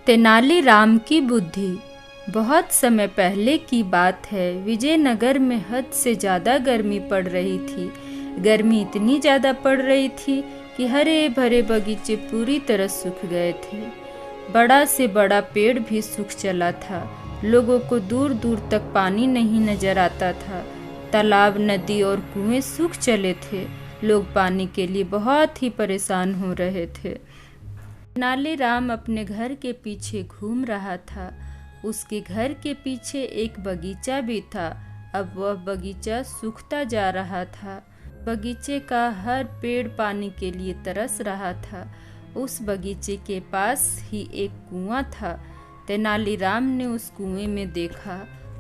तेनालीराम की बुद्धि। बहुत समय पहले की बात है। विजयनगर में हद से ज़्यादा गर्मी पड़ रही थी। गर्मी इतनी ज़्यादा पड़ रही थी कि हरे भरे बगीचे पूरी तरह सूख गए थे। बड़ा से बड़ा पेड़ भी सूख चला था। लोगों को दूर दूर तक पानी नहीं नजर आता था। तालाब, नदी और कुएं सूख चले थे। लोग पानी के लिए बहुत ही परेशान हो रहे थे। तेनालीराम अपने घर के पीछे घूम रहा था। उसके घर के पीछे एक बगीचा भी था। अब वह बगीचा सूखता जा रहा था। बगीचे का हर पेड़ पानी के लिए तरस रहा था। उस बगीचे के पास ही एक कुआं था। तेनालीराम ने उस कुएं में देखा।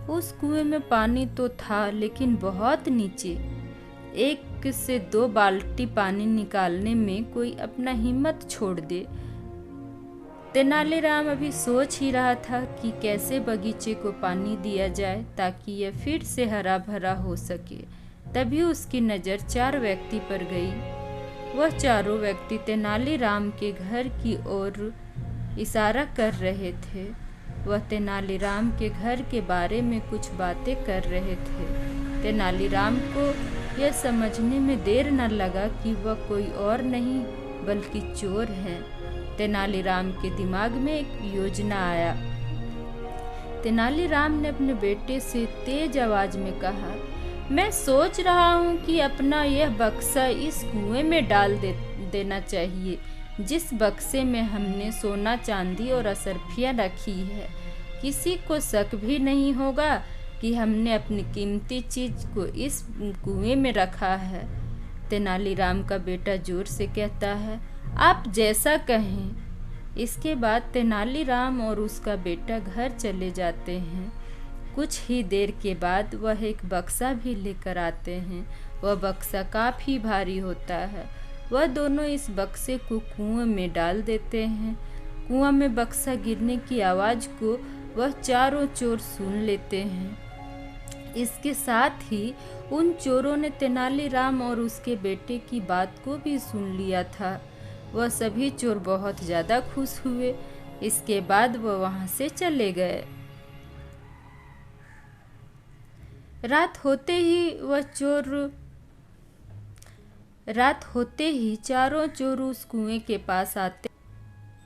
उस कुएं में पानी तो था, लेकिन बहुत नीचे। 1 से 2 बाल्टी पानी निकालने में कोई अपना हिम्मत छोड़ दे। तेनालीराम अभी सोच ही रहा था कि कैसे बगीचे को पानी दिया जाए ताकि यह फिर से हरा भरा हो सके। तभी उसकी नज़र 4 व्यक्ति पर गई। वह चारों व्यक्ति तेनालीराम के घर की ओर इशारा कर रहे थे। वह तेनालीराम के घर के बारे में कुछ बातें कर रहे थे। तेनालीराम को यह समझने में देर न लगा कि वह कोई और नहीं बल्कि चोर हैं। तेनालीराम के दिमाग में एक योजना आया। तेनालीराम ने अपने बेटे से तेज आवाज में कहा, मैं सोच रहा हूँ कि अपना यह बक्सा इस कुएं में डाल देना चाहिए, जिस बक्से में हमने सोना, चांदी और असरफियाँ रखी है। किसी को शक भी नहीं होगा कि हमने अपनी कीमती चीज को इस कुएं में रखा है। तेनालीराम का बेटा जोर से कहता है, आप जैसा कहें। इसके बाद तेनालीराम और उसका बेटा घर चले जाते हैं। कुछ ही देर के बाद वह एक बक्सा भी लेकर आते हैं। वह बक्सा काफ़ी भारी होता है। वह दोनों इस बक्से को कुएं में डाल देते हैं। कुआं में बक्सा गिरने की आवाज़ को वह चारों चोर सुन लेते हैं। इसके साथ ही उन चोरों ने तेनालीराम और उसके बेटे की बात को भी सुन लिया था। वह सभी चोर बहुत ज़्यादा खुश हुए। इसके बाद वह वहाँ से चले गए। रात होते ही चारों चोर उस कुएं के पास आते।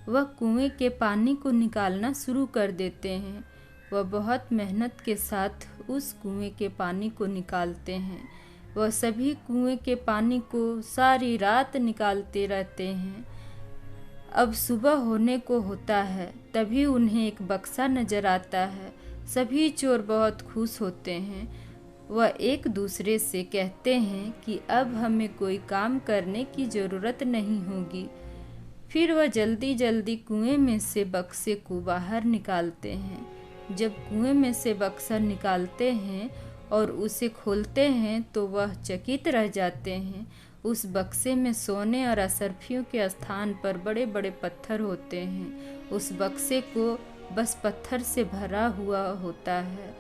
वह कुएं के पानी को निकालना शुरू कर देते हैं। वह बहुत मेहनत के साथ उस कुएं के पानी को निकालते हैं। वह सभी कुएं के पानी को सारी रात निकालते रहते हैं। अब सुबह होने को होता है। तभी उन्हें एक बक्सा नजर आता है। सभी चोर बहुत खुश होते हैं। वह एक दूसरे से कहते हैं कि अब हमें कोई काम करने की ज़रूरत नहीं होगी। फिर वह जल्दी जल्दी कुएं में से बक्से को बाहर निकालते हैं। जब कुएं में से बक्सा निकालते हैं और उसे खोलते हैं तो वह चकित रह जाते हैं। उस बक्से में सोने और असरफियों के स्थान पर बड़े बड़े पत्थर होते हैं। उस बक्से को बस पत्थर से भरा हुआ होता है।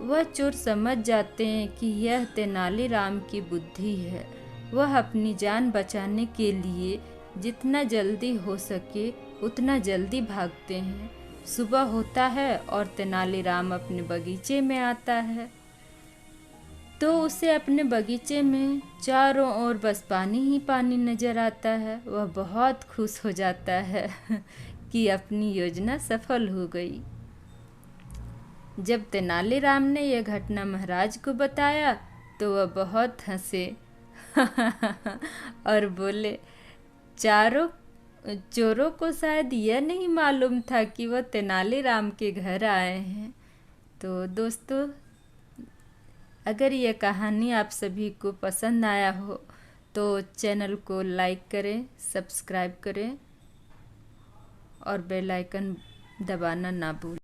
वह चोर समझ जाते हैं कि यह तेनालीराम की बुद्धि है। वह अपनी जान बचाने के लिए जितना जल्दी हो सके उतना जल्दी भागते हैं। सुबह होता है और तेनालीराम अपने बगीचे में आता है तो उसे अपने बगीचे में चारों ओर बस पानी ही पानी नजर आता है। वह बहुत खुश हो जाता है कि अपनी योजना सफल हो गई। जब तेनालीराम ने यह घटना महाराज को बताया तो वह बहुत हंसे और बोले, चोरों को शायद यह नहीं मालूम था कि वह तेनालीराम के घर आए हैं। तो दोस्तों, अगर यह कहानी आप सभी को पसंद आया हो तो चैनल को लाइक करें, सब्सक्राइब करें और बेल आइकन दबाना ना भूलें।